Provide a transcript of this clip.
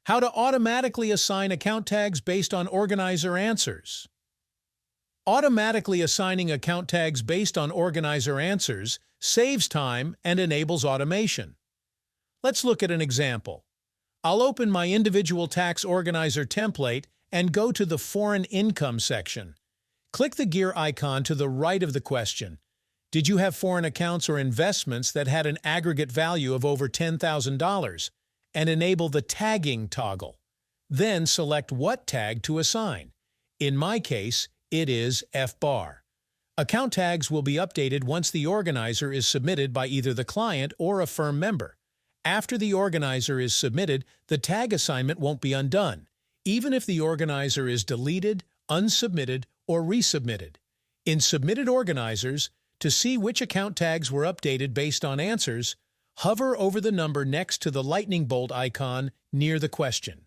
How to automatically assign account tags based on organizer answers. Automatically assigning account tags based on organizer answers saves time and enables automation. Let's look at an example. I'll open my individual tax organizer template and go to the Foreign Income section. Click the gear icon to the right of the question. Did you have foreign accounts or investments that had an aggregate value of over $10,000? And enable the tagging toggle. Then select what tag to assign. In my case, it is F-bar. Account tags will be updated once the organizer is submitted by either the client or a firm member. After the organizer is submitted, the tag assignment won't be undone, even if the organizer is deleted, unsubmitted, or resubmitted. In submitted organizers, to see which account tags were updated based on answers, hover over the number next to the lightning bolt icon near the question.